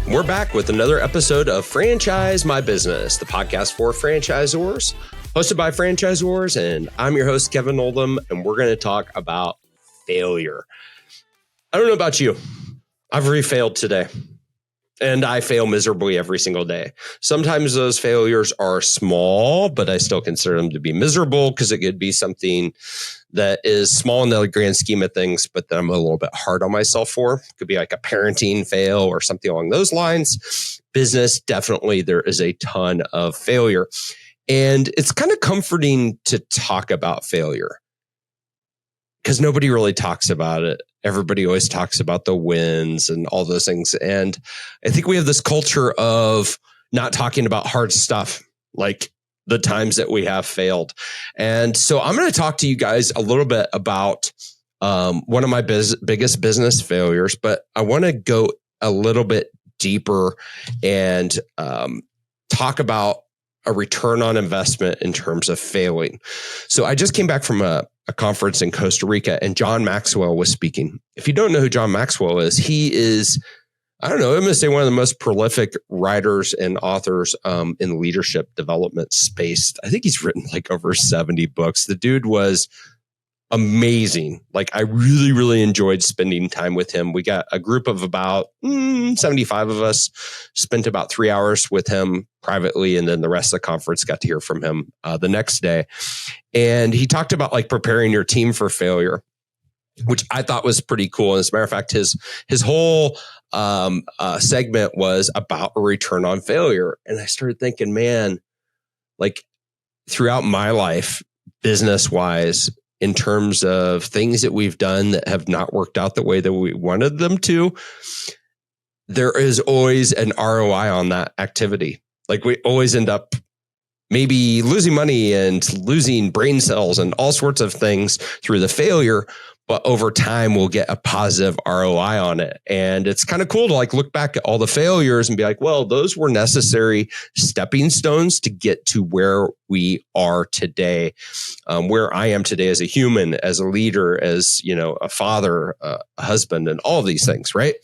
We're back with another episode of Franchise My Business, the podcast for franchisors, hosted by franchisors, and I'm your host, Kevin Oldham, and we're going to talk about failure. I don't know about you. I've re-failed today, and I fail miserably every single day. Sometimes those failures are small, but I still consider them to be miserable because it could be something that is small in the grand scheme of things, but that I'm a little bit hard on myself for. It could be like a parenting fail or something along those lines. Business, definitely, there is a ton of failure. And it's kind of comforting to talk about failure because nobody really talks about it. Everybody always talks about the wins and all those things. And I think we have this culture of not talking about hard stuff, like the times that we have failed. And so I'm going to talk to you guys a little bit about one of my biggest business failures, but I want to go a little bit deeper and talk about a return on investment in terms of failing. So I just came back from a conference in Costa Rica, and John Maxwell was speaking. If you don't know who John Maxwell is, he is, I don't know, I'm going to say one of the most prolific writers and authors in leadership development space. I think he's written like over 70 books. The dude was amazing. Like, I really, really enjoyed spending time with him. We got a group of about 75 of us, spent about 3 hours with him privately. And then the rest of the conference got to hear from him the next day. And he talked about like preparing your team for failure, which I thought was pretty cool. And as a matter of fact, his whole segment was about a return on failure. And I started thinking, man, like throughout my life, business wise, in terms of things that we've done that have not worked out the way that we wanted them to, there is always an ROI on that activity. Like we always end up maybe losing money and losing brain cells and all sorts of things through the failure. But over time, we'll get a positive ROI on it. And it's kind of cool to like look back at all the failures and be like, well, those were necessary stepping stones to get to where we are today, where I am today as a human, as a leader, as, you know, a father, a husband, and all of these things, right?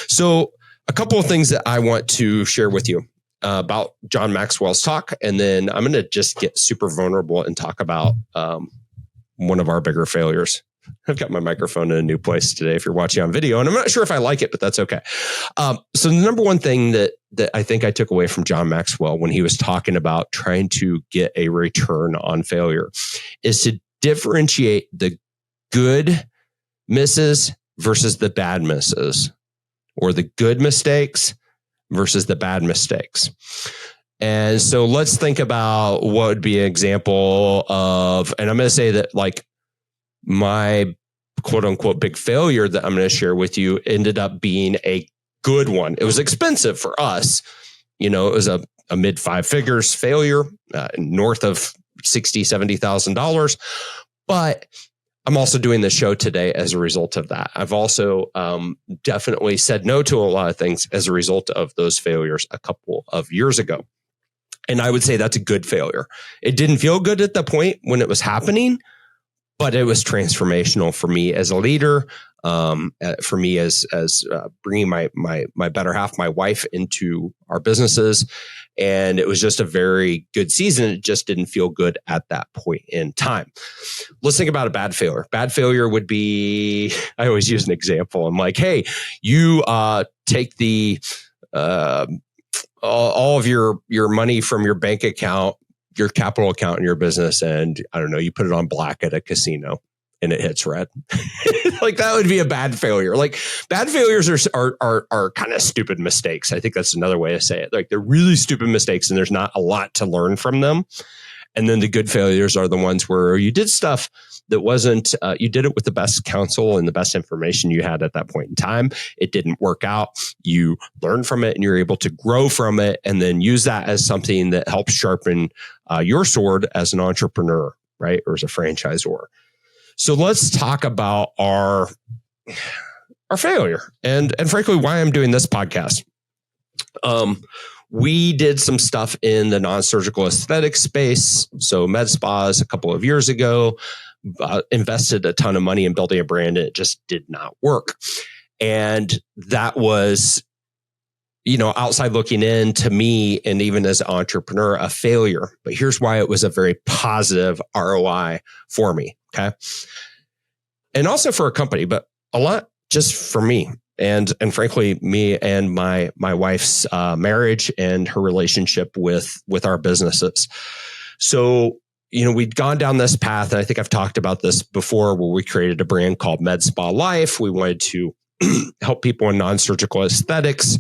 So a couple of things that I want to share with you about John Maxwell's talk. And then I'm going to just get super vulnerable and talk about one of our bigger failures. I've got my microphone in a new place today if you're watching on video, and I'm not sure if I like it, but that's okay. So the number one thing that I think I took away from John Maxwell when he was talking about trying to get a return on failure is to differentiate the good misses versus the bad misses, or the good mistakes versus the bad mistakes. And so let's think about what would be an example of, and I'm going to say that like, my quote unquote big failure that I'm going to share with you ended up being a good one. It was expensive for us. You know, it was a mid 5 figures failure, north of $60,000, $70,000. But I'm also doing this show today as a result of that. I've also definitely said no to a lot of things as a result of those failures a couple of years ago. And I would say that's a good failure. It didn't feel good at the point when it was happening, but it was transformational for me as a leader, for me as bringing my better half, my wife, into our businesses. And it was just a very good season. It just didn't feel good at that point in time. Let's think about a bad failure. Bad failure would be, I always use an example. I'm like, hey, you take the all of your money from your bank account, your capital account in your business, and I don't know, you put it on black at a casino and it hits red. Like that would be a bad failure. Like bad failures are kind of stupid mistakes. I think that's another way to say it. Like they're really stupid mistakes and there's not a lot to learn from them. And then the good failures are the ones where you did stuff that wasn't, you did it with the best counsel and the best information you had at that point in time. It didn't work out. You learn from it and you're able to grow from it and then use that as something that helps sharpen your sword as an entrepreneur, right? Or as a franchisor. So let's talk about our failure and frankly, why I'm doing this podcast. We did some stuff in the non-surgical aesthetic space. So med spas a couple of years ago, invested a ton of money in building a brand and it just did not work. And that was outside looking in, to me, and even as an entrepreneur, a failure. But here's why it was a very positive ROI for me. Okay. And also for a company, but a lot just for me. And frankly, me and my wife's marriage and her relationship with our businesses. So, we'd gone down this path, and I think I've talked about this before, where we created a brand called Med Spa Life. We wanted to help people in non-surgical aesthetics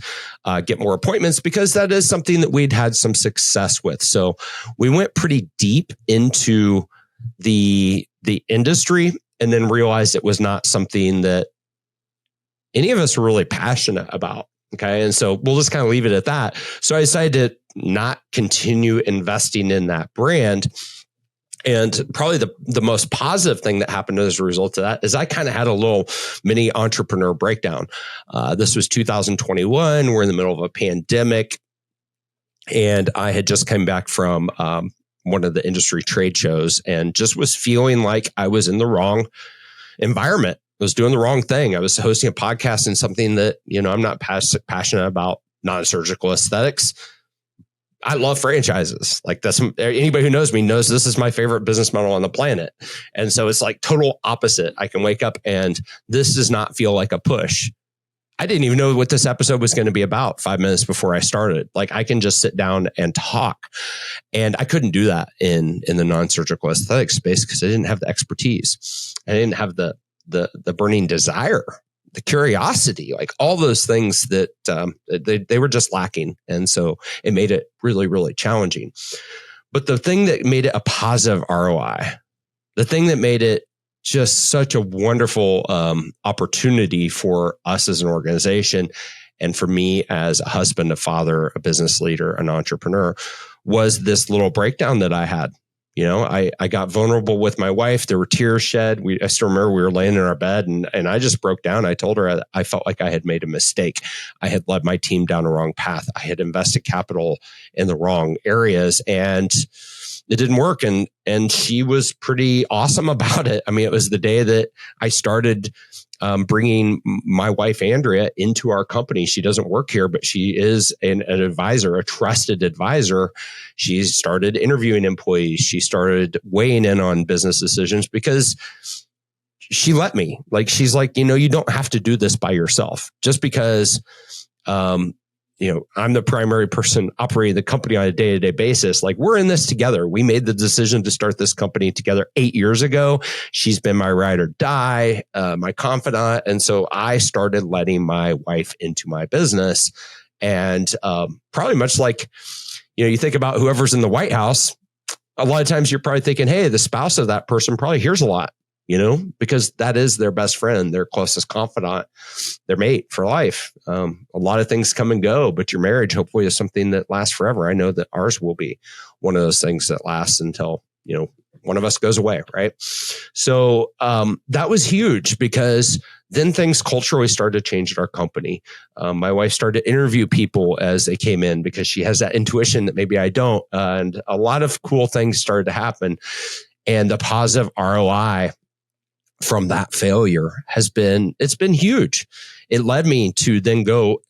get more appointments, because that is something that we'd had some success with. So we went pretty deep into the industry, and then realized it was not something that any of us were really passionate about. Okay. And so we'll just kind of leave it at that. So I decided to not continue investing in that brand. And probably the most positive thing that happened as a result of that is I kind of had a little mini entrepreneur breakdown. This was 2021. We're in the middle of a pandemic. And I had just come back from one of the industry trade shows, and just was feeling like I was in the wrong environment. I was doing the wrong thing. I was hosting a podcast in something that, I'm not passionate about, non-surgical aesthetics. I love franchises. Like, that's, anybody who knows me knows this is my favorite business model on the planet. And so it's like total opposite. I can wake up and this does not feel like a push. I didn't even know what this episode was going to be about 5 minutes before I started. Like, I can just sit down and talk. And I couldn't do that in the non-surgical aesthetic space because I didn't have the expertise. I didn't have the burning desire, the curiosity, like all those things that they were just lacking. And so it made it really, really challenging. But the thing that made it a positive ROI, the thing that made it just such a wonderful opportunity for us as an organization, and for me as a husband, a father, a business leader, an entrepreneur, was this little breakdown that I had. I got vulnerable with my wife. There were tears shed. I still remember we were laying in our bed, and I just broke down. I told her I felt like I had made a mistake. I had led my team down a wrong path. I had invested capital in the wrong areas, and it didn't work. And she was pretty awesome about it. I mean, it was the day that I started bringing my wife, Andrea, into our company. She doesn't work here, but she is an advisor, a trusted advisor. She started interviewing employees. She started weighing in on business decisions because she let me. Like, she's like, you don't have to do this by yourself. Just because, I'm the primary person operating the company on a day-to-day basis. Like, we're in this together. We made the decision to start this company together 8 years ago. She's been my ride or die, my confidant. And so I started letting my wife into my business. And probably much like, you think about whoever's in the White House, a lot of times you're probably thinking, hey, the spouse of that person probably hears a lot, because that is their best friend, their closest confidant, their mate for life. A lot of things come and go, but your marriage hopefully is something that lasts forever. I know that ours will be one of those things that lasts until, one of us goes away, right? So that was huge, because then things culturally started to change at our company. My wife started to interview people as they came in, because she has that intuition that maybe I don't. And a lot of cool things started to happen. And the positive ROI from that failure it's been huge. It led me to then go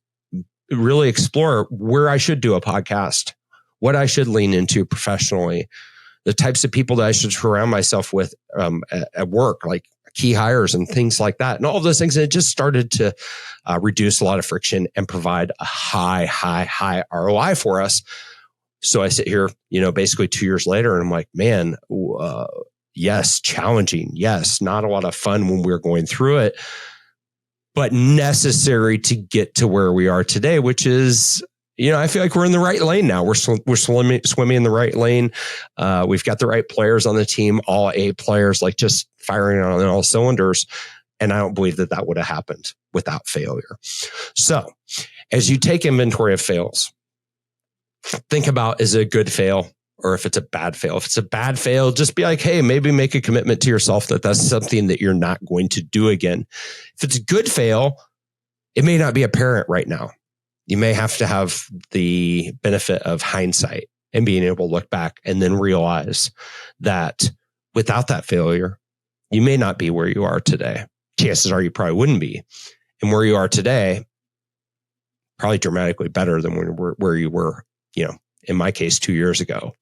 really explore where I should do a podcast, what I should lean into professionally, the types of people that I should surround myself with at work, like key hires and things like that. And all of those things, and it just started to reduce a lot of friction and provide a high ROI for us. So I sit here, basically 2 years later, and I'm like, man, yes, challenging. Yes, not a lot of fun when we were going through it, but necessary to get to where we are today, which is, I feel like we're in the right lane now. We're swimming in the right lane. We've got the right players on the team, all A players, like just firing on all cylinders. And I don't believe that would have happened without failure. So as you take inventory of fails, think about, is it a good fail? Or if it's a bad fail. If it's a bad fail, just be like, hey, maybe make a commitment to yourself that that's something that you're not going to do again. If it's a good fail, it may not be apparent right now. You may have to have the benefit of hindsight and being able to look back and then realize that without that failure, you may not be where you are today. Chances are you probably wouldn't be. And where you are today probably dramatically better than where you were, in my case, 2 years ago.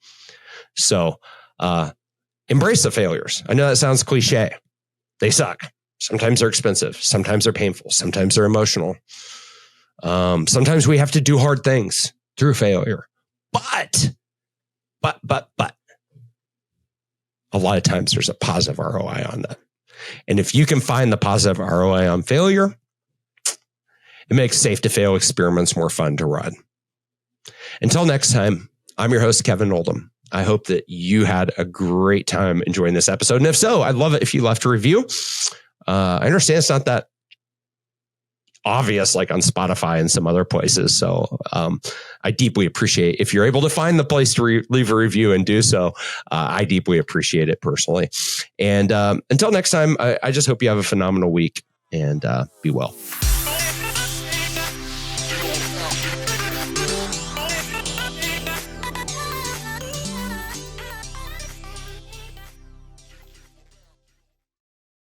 So embrace the failures. I know that sounds cliche. They suck. Sometimes they're expensive. Sometimes they're painful. Sometimes they're emotional. Sometimes we have to do hard things through failure. But a lot of times there's a positive ROI on that. And if you can find the positive ROI on failure, it makes safe to fail experiments more fun to run. Until next time, I'm your host, Kevin Oldham. I hope that you had a great time enjoying this episode. And if so, I'd love it if you left a review. I understand it's not that obvious like on Spotify and some other places. So I deeply appreciate if you're able to find the place to leave a review and do so. I deeply appreciate it personally. And until next time, I just hope you have a phenomenal week and be well.